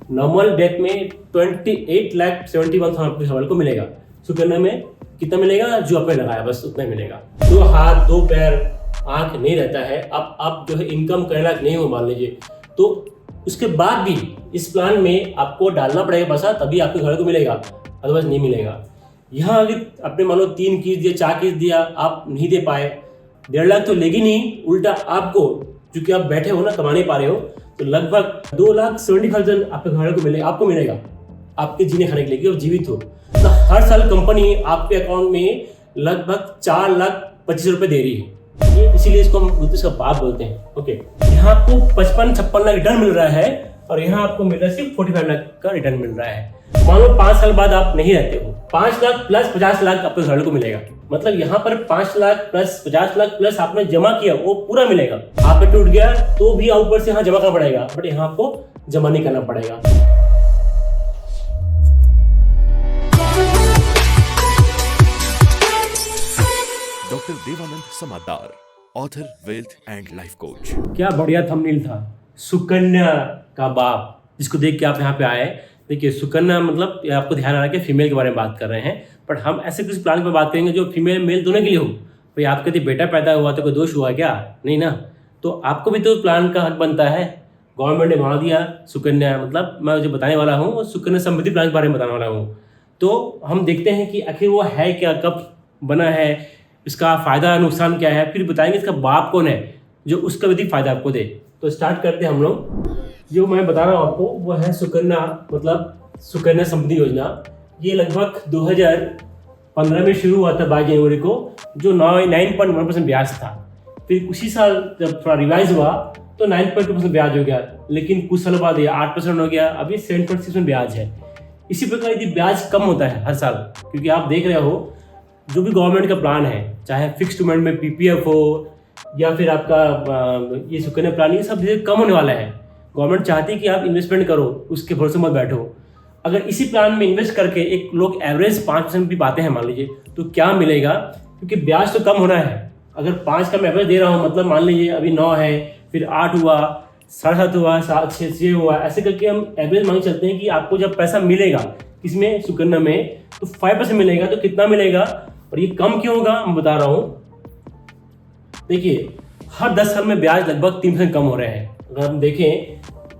Normal death में 28,71,000 आपके घरवाले को मिलेगा। सुकन्या में कितना मिलेगा? जो आपने लगाया बस उतना ही मिलेगा। 2 हाथ 2 पैर आंख नहीं रहता है, अब आप जो है इनकम करने लायक नहीं हो मान लीजिए, तो उसके बाद भी इस प्लान में आपको डालना पड़ेगा पैसा, तभी आपके घर को मिलेगा, अदरवाइज नहीं मिलेगा। यहाँ अगर आपने मान लो 3 किस्त दिया 4 किस्त दिया, आप नहीं दे पाए, 1.5 लाख तो लेगी नहीं, उल्टा आपको, क्योंकि आप बैठे हो ना, कमा नहीं पा रहे हो, तो लगभग 2,70,000 आपके घर को मिलेगा, आपको मिलेगा, आपके जीने खाने के लिए, आप जीवित हो। तो हर साल कंपनी आपके अकाउंट में लगभग 4,25,000 रुपए दे रही है। ये इसीलिए इसको हम इसका बाप बोलते हैं। ओके, यहाँ आपको 55-56 लाख रिटर्न मिल रहा है और यहाँ आपको मिल रहा है सिर्फ 45 लाख का रिटर्न मिल रहा है। मान लो 5 साल बाद आप नहीं रहते हो, 5 लाख प्लस 50 लाख आपके घर को मिलेगा। मतलब यहाँ पर 5 लाख प्लस 50 लाख प्लस आपने जमा किया वो पूरा मिलेगा। आप पे टूट गया तो भी ऊपर से यहाँ जमा करना पड़ेगा, बट यहाँ आपको जमा नहीं करना पड़ेगा। Doctor Devanand Samadar, author, wealth and life coach. क्या बढ़िया थंबनेल था, सुकन्या का बाप, जिसको देख के आप यहाँ पे आए। देखिए सुकन्या मतलब आपको ध्यान आ रहा है कि फीमेल के बारे में बात कर रहे हैं, बट हम ऐसे किसी प्लान पर बात करेंगे जो फीमेल मेल दोनों के लिए हो। भाई आपके यदि बेटा पैदा हुआ तो कोई दोष हुआ क्या? नहीं ना, तो आपको भी तो प्लान का हक बनता है। गवर्नमेंट ने बढ़ा दिया सुकन्या, मतलब मैं जो बताने वाला हूँ वो सुकन्या समृद्धि प्लान के बारे में बताने वाला हूँ। तो हम देखते हैं कि आखिर वो है क्या, कब बना है, इसका फायदा नुकसान क्या है, फिर बताएंगे इसका बाप कौन है जो उसका भी फायदा आपको दे। तो स्टार्ट करते हैं हम लोग। जो मैं बता रहा हूँ आपको वो है सुकन्या, मतलब सुकन्या समृद्धि योजना। ये लगभग 2015 में शुरू हुआ था 22 जनवरी को, जो 9.1% ब्याज था। फिर उसी साल जब थोड़ा रिवाइज हुआ तो 9.2% ब्याज हो गया, लेकिन कुछ साल बाद ये 8% हो गया, अभी 7.6% ब्याज है। इसी प्रकार यदि ब्याज कम होता है हर साल, क्योंकि आप देख रहे हो जो भी गवर्नमेंट का प्लान है, चाहे फिक्स्ड पेमेंट में पीपीएफ हो या फिर आपका ये सुकन्या प्लान, ये सब धीरे कम होने वाला है। गवर्नमेंट चाहती है कि आप इन्वेस्टमेंट करो, उसके भरोसे मत बैठो। अगर इसी प्लान में इन्वेस्ट करके एक लोग एवरेज 5% भी पाते हैं मान लीजिए, तो क्या मिलेगा? क्योंकि ब्याज तो कम होना है। अगर 5 का मैं एवरेज दे रहा हूँ, मतलब मान लीजिए अभी 9 है, फिर 8 हुआ, 7.5 हुआ, 7, 6 हुआ, ऐसे करके हम एवरेज मांग चलते हैं कि आपको जब पैसा मिलेगा इसमें सुकन्या में तो 5% मिलेगा। तो कितना मिलेगा और ये कम क्यों होगा मैं बता रहा हूँ। देखिए हर 10 साल में ब्याज लगभग 3% कम हो रहे हैं। अगर हम देखें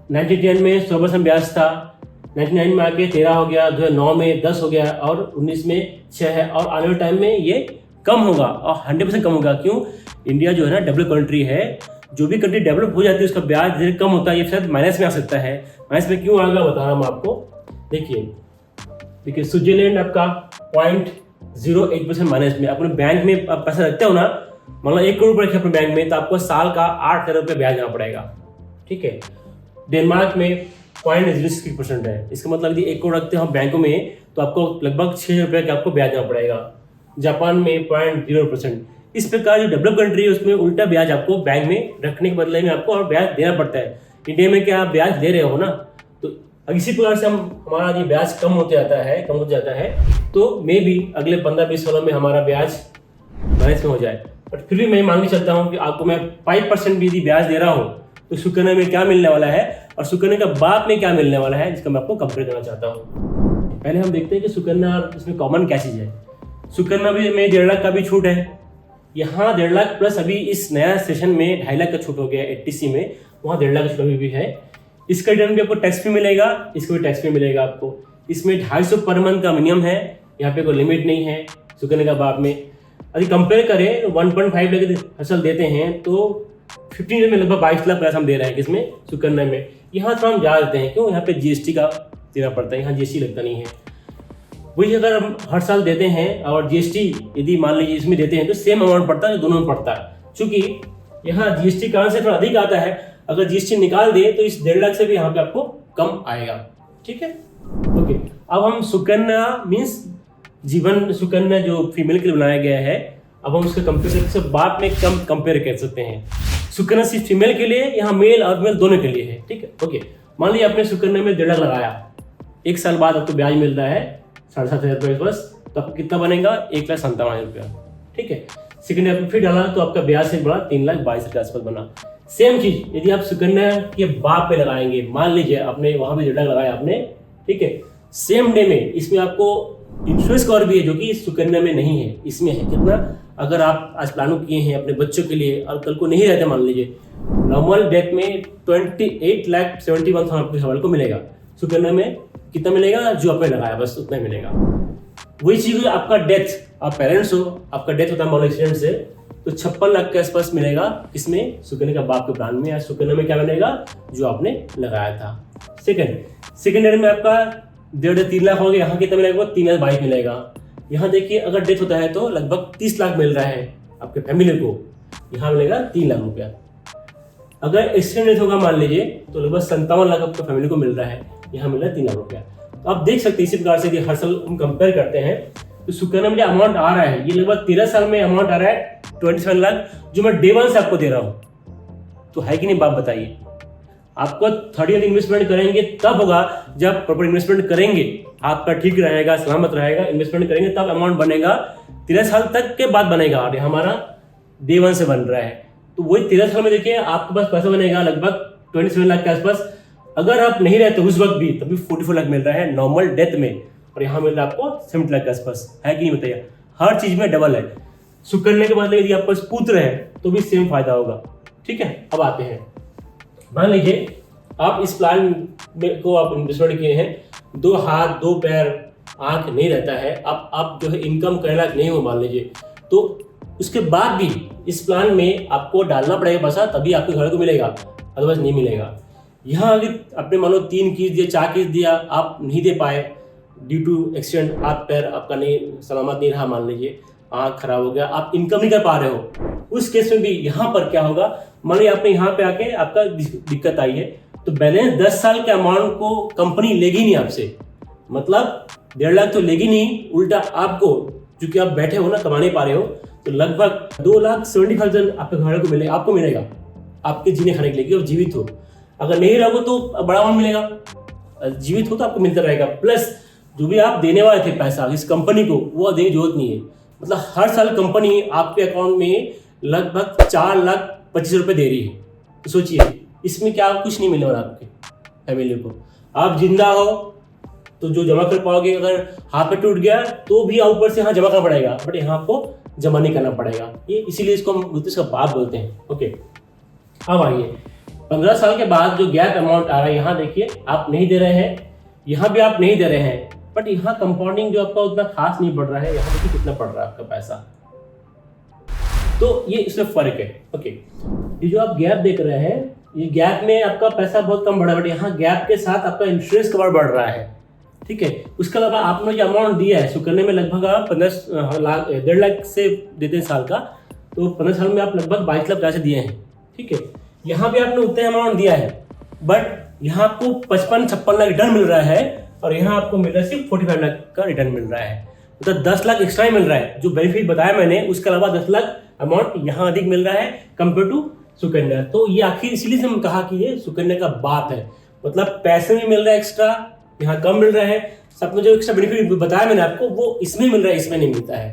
1910 में 16% ब्याज था, 99 में आके 13 हो गया, 2009 में 10 हो गया और 19 में 6 है, और आने वाले टाइम में ये कम होगा और 100% कम होगा। क्यों? इंडिया जो है ना डेवलप कंट्री है, जो भी कंट्री डेवलप हो जाती है उसका ब्याज धीरे कम होता है। ये शायद माइनस में आ सकता है। माइनस में क्यों आएगा बता रहा हूँ आपको। देखिए स्विट्जरलैंड आपका 0.08% माइनस में। अपने बैंक में आप पैसा रखते हो ना, मतलब 1 करोड़ रखे अपने बैंक में, तो आपको साल का 8 हजार रुपये ब्याज देना पड़ेगा। ठीक है। डेनमार्क में 0.06% है। इसका मतलब यदि 1 करोड़ रखते हो हम बैंकों में तो आपको लगभग 6 हजार रुपये का आपको ब्याज देना पड़ेगा। जापान में 0.0%। इस प्रकार जो डेवलप कंट्री है उसमें उल्टा ब्याज आपको बैंक में रखने के बदले में आपको और ब्याज देना पड़ता है। इंडिया में क्या आप ब्याज दे रहे हो ना, तो इसी प्रकार से हमारा ये ब्याज कम होते जाता है, तो मे भी अगले 15-20 सालों में हमारा ब्याज माइनस में हो जाए। बट फिर भी मैं मान के चलता हूँ कि आपको मैं 5% भी यदि ब्याज दे रहा हूँ तो सुकन्या में क्या मिलने वाला है और सुकन्या का बाप में क्या मिलने वाला है, जिसका मैं आपको कंपेयर करना चाहता हूँ। पहले हम देखते हैं कि सुकन्या और इसमें कॉमन क्या चीज़ है। सुकन्या में 1.5 लाख का भी छूट है। यहाँ 1.5 लाख प्लस अभी इस नया सेशन में 2.5 लाख का छूट हो गया 80C में, वहाँ 1.5 लाख का छूट भी है। इसका रिटर्न भी आपको टैक्स पे मिलेगा, इसको भी टैक्स पे मिलेगा आपको। इसमें 250 पर मंथ का मिनिमम है, यहाँ पे कोई लिमिट नहीं है सुकन्या का बाप में। यदि कंपेयर करें 1.5 लाख फसल देते हैं तो 15 ईयर में लगभग 22 लाख पैसा हम दे रहे हैं किसमें, सुकन्या में। यहाँ थोड़ा हम जा देते हैं, क्यों? यहाँ पे जीएसटी का देना पड़ता है, यहाँ जीएसटी लगता नहीं है। वही अगर हम हर साल देते हैं और जीएसटी यदि मान लीजिए इसमें देते हैं तो सेम अमाउंट पड़ता है, दोनों में पड़ता है। चूंकि यहाँ जीएसटी कारण से थोड़ा अधिक आता है, अगर जीएसटी निकाल दे तो इस 1.5 लाख से भी यहाँ पे आपको कम आएगा। ठीक है, ओके। अब हम सुकन्या मीन्स जीवन सुकन्या जो फीमेल के लिए बनाया गया है, अब हम उसका कंपेयर बाप में कम कंपेयर कर सकते हैं। सुकन्या सिर्फ फीमेल के लिए, यहाँ मेल और मेल दोनों के लिए है। ठीक है, ओके। मान लीजिए आपने सुकन्या में 1.5 लाख लगाया, 1 साल बाद आपको ब्याज मिल रहा है 7,500 रुपये बस, तो आपको कितना बनेगा? 1,57,000 रुपया। ठीक है। सेकेंड आपने फिर डाला तो आपका ब्याज से बढ़ा 3,22,000 के आसपास बना। सेम चीज यदि आप सुकन्या के बाप पे लगाएंगे, मान लीजिए आपने वहां पे डेढ़ लाख लगाया आपने, ठीक है, सेम डे में इसमें आपको इंश्योरेंस कवर भी है जो कि सुकन्या में नहीं है, इसमें है। कितना? अगर आप आज प्लान किए हैं अपने बच्चों के लिए और कल को नहीं रहते, मान लीजिए नॉर्मल डेथ में 28,71,000 आपके सवाल को मिलेगा। सुकन्या में कितना मिलेगा? जो आपने लगाया बस उतना मिलेगा। वही चीज आपका डेथ, आप पेरेंट्स हो, आपका डेथ होता है मान लो एक्सीडेंट से, तो 56 लाख के आसपास मिलेगा। किसमें? सुकन्या का बाप के प्लान में। या सुकन्या में क्या मिलेगा? जो आपने लगाया था। सेकेंड ईयर में आपका 3 लाख हो गया। यहाँ कितना मिलेगा? 3,22 मिलेगा। यहाँ देखिए अगर डेथ होता है तो लगभग 30 लाख मिल रहा है आपके फैमिली को, यहाँ मिलेगा 3 लाख रुपया। अगर एक्सीडेंट डेथ होगा मान लीजिए तो लगभग 57 लाख आपको फैमिली को मिल रहा है, यहाँ मिल रहा है 3 लाख रुपया। तो आप देख सकते हैं इसी प्रकार से यदि हर साल हम कंपेयर करते हैं तो सुकन्या में जो अमाउंट आ रहा है ये लगभग 13 साल में अमाउंट आ रहा है 27 लाख, जो मैं डे 1 से आपको दे रहा हूँ। तो है कि नहीं बात बताइए? आपको 30 ईयर इन्वेस्टमेंट करेंगे तब होगा जब प्रॉपर इन्वेस्टमेंट करेंगे, आपका ठीक रहेगा, सलामत रहेगा, इन्वेस्टमेंट करेंगे तब अमाउंट बनेगा। 13 साल तक के बाद बनेगा और हमारा डे 1 से बन रहा है। तो वही 13 साल में देखिए आपके पास पैसा बनेगा लगभग 27 लाख के आसपास। अगर आप नहीं रहते उस वक्त भी तभी 44 लाख मिल रहा है नॉर्मल डेथ में, और यहाँ मिल रहा है आपको 70 लाख के आसपास। है कि नहीं बताइए? हर चीज में डबल है। सुकन्या के बदले यदि आपके पास पुत्र है तो भी सेम फायदा होगा। ठीक है, अब आते हैं, मान लीजिए आप इस प्लान को आप इन्वेस्टमेंट किए हैं, 2 हाथ 2 पैर आंख नहीं रहता है, आप जो है इनकम करने लायक नहीं हो मान लीजिए, तो उसके बाद भी इस प्लान में आपको डालना पड़ेगा पैसा, तभी आपके घर को मिलेगा, अदरवाइज नहीं मिलेगा। यहाँ अगर आपने मान लो 3 किस्त दिया, 4 किस्त दिया, आप नहीं दे पाए ड्यू टू एक्सीडेंट, हाथ पैर आपका नहीं सलामत नहीं रहा, मान लीजिए आँख खराब हो गया, आप इनकम नहीं कर पा रहे हो, उस केस में भी यहाँ पर क्या होगा, मान लीजिए आपने यहाँ पे आके आपका दिक्कत आई है तो बैलेंस 10 साल के अमाउंट को कंपनी लेगी नहीं आपसे, मतलब 1.5 लाख तो लेगी नहीं, उल्टा आपको, क्योंकि आप बैठे हो ना, कमा नहीं पा रहे हो, तो लगभग 2,70,000 आपके घर को मिलेगा, आपको मिलेगा आपके जीने खाने के लिए, जीवित हो। अगर नहीं रहोगे तो बड़ा अमाउंट मिलेगा, जीवित हो तो आपको मिलता रहेगा, प्लस जो भी आप देने वाले थे पैसा इस कंपनी को वो देने की जरूरत नहीं है। मतलब हर साल कंपनी आपके अकाउंट में लगभग 4,25,000 रुपये दे रही है। तो सोचिए इसमें क्या कुछ नहीं मिलने वाला आपके फैमिली को। आप जिंदा हो तो जो जमा कर पाओगे, अगर हाथ पे टूट गया तो भी ऊपर से यहाँ जमा करना पड़ेगा, बट यहाँ आपको जमा नहीं करना पड़ेगा। ये इसीलिए इसको हम इसका बाप बोलते हैं। ओके, अब आइए 15 साल के बाद जो गैप अमाउंट आ रहा है, यहाँ देखिए आप नहीं दे रहे हैं, यहाँ भी आप नहीं दे रहे हैं, बट यहाँ कंपाउंडिंग जो आपका उतना खास नहीं बढ़ रहा है, यहाँ देखिए कितना पड़ रहा है आपका पैसा, तो ये इसमें फर्क है। ओके, ये जो आप गैप देख रहे हैं, ये गैप में आपका पैसा बहुत कम बढ़ा है, बट यहाँ गैप के साथ आपका इंश्योरेंस कवर बढ़ रहा है। ठीक है, उसके अलावा आपने जो अमाउंट दिया है सुकन्या में, लगभग आप 1.5 लाख से देते हैं साल का, तो 15 साल में आप लगभग 22 लाख पैसे दिए हैं। ठीक है, यहाँ भी आपने उतना अमाउंट दिया है, बट यहाँ आपको 55-56 लाख रिटर्न मिल रहा है, और यहाँ आपको मिल रहा है सिर्फ 45 लाख का रिटर्न मिल रहा है, मतलब 10 लाख एक्स्ट्रा ही मिल रहा है। जो बेनिफिट बताया मैंने उसके अलावा 10 लाख अमाउंट यहाँ अधिक मिल रहा है कंपेयर टू सुकन्या। तो ये आखिर इसीलिए हम कहा कि ये सुकन्या का बात है, मतलब पैसे भी मिल रहा है एक्स्ट्रा, यहाँ कम मिल रहा है, सब जो एक्स्ट्रा बेनिफिट बताया मैंने आपको वो इसमें मिल रहा है, इसमें नहीं मिलता है।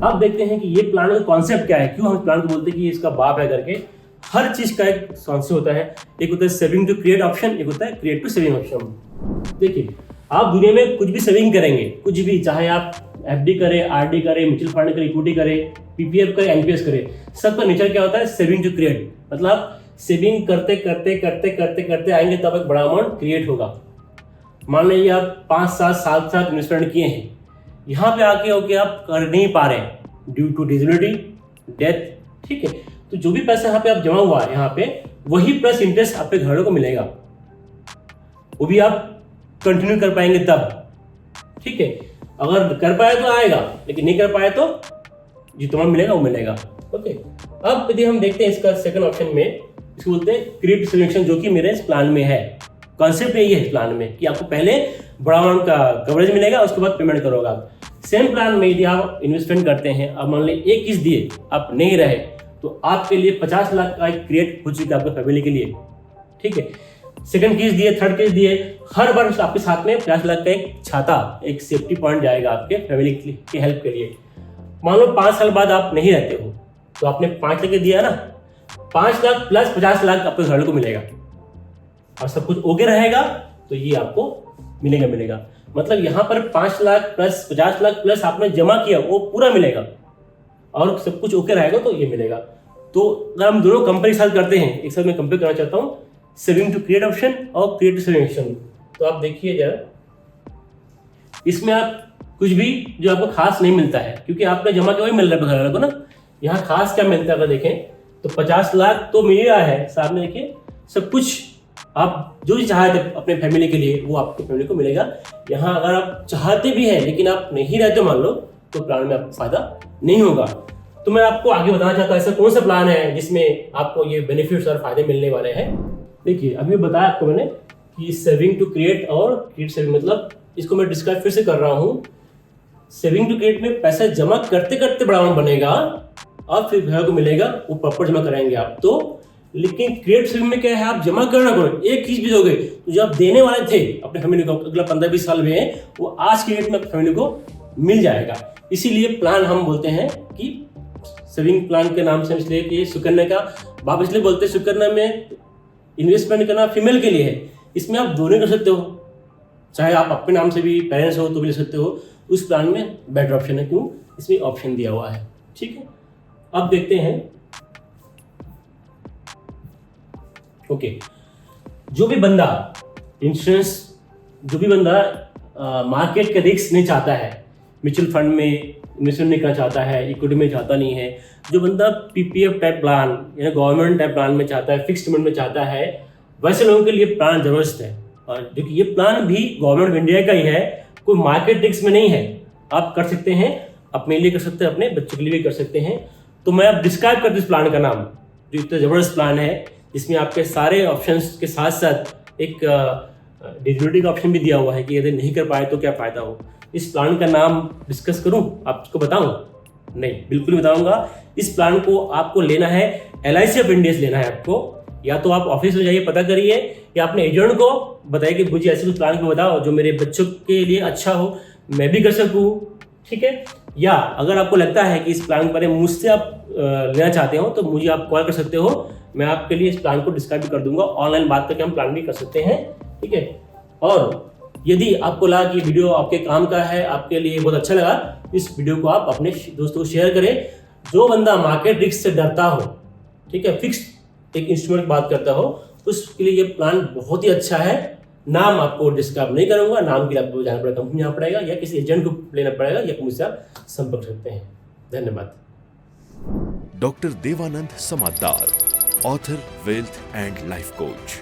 अब देखते हैं कि ये प्लान का कॉन्सेप्ट क्या है, क्यों हम प्लान को बोलते हैं कि इसका बाप है करके। हर चीज का एक कॉन्सेप्ट होता है, एक होता है सेविंग टू क्रिएट ऑप्शन, एक होता है क्रिएट टू सेविंग ऑप्शन। देखिए आप दुनिया में कुछ भी सेविंग करेंगे, कुछ भी, चाहे आप एफडी करें, आरडी करें, म्यूचुअल फंड करें, इक्विटी करें, पीपीएफ करें, एनपीएस करें, सबका नेचर क्या होता है, सेविंग टू क्रिएट। मतलब सेविंग करते करते करते करते करते आएंगे तब एक बड़ा अमाउंट क्रिएट होगा। मान लीजिए आप 5 साल 7 इन्वेस्टमेंट किए हैं, यहाँ पे आके होके आप कर नहीं पा रहे ड्यू टू डिसेबिलिटी, डेथ। ठीक है, तो जो भी पैसा यहाँ पे आप जमा हुआ है यहाँ पे, वही प्लस इंटरेस्ट आपके घरों को मिलेगा, वो भी आप कंटिन्यू कर पाएंगे तब। ठीक है, अगर कर पाए तो आएगा, लेकिन नहीं कर पाए तो जितना मिलेगा वो मिलेगा। ओके, अब यदि हम देखते हैं इसका सेकंड ऑप्शन में, इसको बोलते हैं क्रिएट सिलेक्शन, जो कि मेरे इस प्लान में है। कॉन्सेप्ट यही है इस प्लान में कि आपको पहले बड़ा अमाउंट का कवरेज मिलेगा, उसके बाद पेमेंट करोगे आप। सेम प्लान में यदि आप इन्वेस्टमेंट करते हैं, अब मान लीजिए 1 किस्त दिए, आप नहीं रहे, तो आपके लिए 50 लाख का एक क्रिएट हो चुका है आपके फैमिली के लिए। ठीक है, सेकंड किस्त दिए, थर्ड किस्त दिए, हर बार आपके साथ में 50 लाख का एक छाता, एक सेफ्टी पॉइंट जाएगा आपके फैमिली की हेल्प के लिए। मान लो 5 साल बाद आप नहीं रहते हो, तो आपने 5 लाख दिया ना, 5 लाख प्लस 50 लाख आपके घर को मिलेगा और सब कुछ ओके रहेगा तो ये आपको मिलेगा। मतलब यहाँ पर 5 लाख प्लस 50 लाख प्लस आपने जमा किया वो पूरा मिलेगा और सब कुछ ओके रहेगा तो ये मिलेगा। तो अगर हम दोनों कंपेयर एक साथ करते हैं, एक साथ मैं कंपेयर करना चाहता हूँ सेविंग टू क्रिएट ऑप्शन और क्रिएट टू सेविंग ऑप्शन। तो आप देखिए जरा, इसमें आप कुछ भी जो आपको खास नहीं मिलता है क्योंकि आपने जमा किया वही मिल रहा है घर को ना। यहाँ खास क्या मिलता है अगर देखें तो 50 लाख तो मिल रहा है, सामने देखिए सब कुछ आप जो भी चाहते अपने फैमिली के लिए वो आपको फैमिली को मिलेगा। यहाँ अगर आप चाहते भी हैं लेकिन आप नहीं रहते मान लो तो प्लान में आपको फायदा नहीं होगा। तो मैं आपको आगे बताना चाहता हूँ ऐसा कौन सा प्लान है जिसमें आपको ये बेनिफिट्स और फायदे मिलने वाले हैं। देखिए अभी बताया आपको मैंने कि सेविंग टू क्रिएट और क्रिएट सेविंग, मतलब इसको मैं डिस्क्राइब फिर से कर रहा हूँ। सेविंग टू क्रिएट में पैसा जमा करते करते बड़ा अमाउंट बनेगा और फिर घर को मिलेगा, वो प्रॉपर जमा कराएंगे आप तो। लेकिन क्रिएट सेविंग में क्या है, आप जमा करना करो एक चीज भी दोगे तो जो आप देने वाले थे अपने फैमिली को अगला 15-20 साल में वो आज के डेट में अपनी फैमिली को मिल जाएगा। इसीलिए प्लान हम बोलते हैं कि सेविंग प्लान के नाम से, इसलिए कि सुकन्या का बाप इसलिए बोलते हैं सुकन्या में इन्वेस्टमेंट करना फीमेल के लिए है। इसमें आप दोनों कर सकते हो, चाहे आप अपने नाम से भी पेरेंट्स हो तो भी ले सकते हो। उस प्लान में बेटर ऑप्शन है, क्यों इसमें ऑप्शन दिया हुआ है। ठीक है, अब देखते हैं। ओके, जो भी बंदा इंश्योरेंस, जो भी बंदा मार्केट का रिस्क नहीं चाहता है, म्यूचुअल फंड में इन्वेस्टमेंट नहीं करना चाहता है, इक्विटी में चाहता नहीं है, जो बंदा पीपीएफ टाइप प्लान या गवर्नमेंट टाइप प्लान में चाहता है, फिक्स्ड में चाहता है, वैसे लोगों के लिए प्लान जबरदस्त है। और जो कि ये प्लान भी गवर्नमेंट ऑफ इंडिया का ही है, कोई मार्केट रिस्क में नहीं है। आप कर सकते हैं, अपने लिए कर सकते हैं, अपने बच्चे के लिए भी कर सकते हैं। तो मैं अब डिस्क्राइब करता हूं इस प्लान का नाम, जो इतना जबरदस्त प्लान है जिसमें आपके सारे ऑप्शंस के साथ साथ एक डिसेबिलिटी का ऑप्शन भी दिया हुआ है कि यदि नहीं कर पाए तो क्या फायदा हो। इस प्लान का नाम डिस्कस करूं, आपको बताऊं? नहीं, बिल्कुल नहीं बताऊंगा। इस प्लान को आपको लेना है LIC ऑफ इंडिया से लेना है आपको। या तो आप ऑफिस में जाइए, पता करिए, या अपने एजेंट को बताइए कि मुझे ऐसे कुछ प्लान को बताओ जो मेरे बच्चों के लिए अच्छा हो, मैं भी कर सकूं। ठीक है, या अगर आपको लगता है कि इस प्लान के बारे में मुझसे आप लेना चाहते हो तो मुझे आप कॉल कर सकते हो, मैं आपके लिए इस प्लान को डिस्क्राइब भी कर दूंगा। ऑनलाइन बात करके हम प्लान भी कर सकते हैं। ठीक है, और यदि आपको लगा कि वीडियो आपके काम का है, आपके लिए बहुत अच्छा लगा, इस वीडियो को आप अपने दोस्तों को शेयर करें। जो बंदा मार्केट रिस्क से डरता हो, ठीक है, फिक्स एक इंस्ट्रूमेंट की बात करता हो, उसके लिए ये प्लान बहुत ही अच्छा है। नाम आपको डिस्क्राइब नहीं करूंगा, नाम के लिए आपको जाना पड़ेगा, कंपनी जाना पड़ेगा या किसी एजेंट को लेना पड़ेगा, या मुझसे आप संपर्क सकते हैं। धन्यवाद। Doctor Devanand Samaddar, author, wealth and life coach.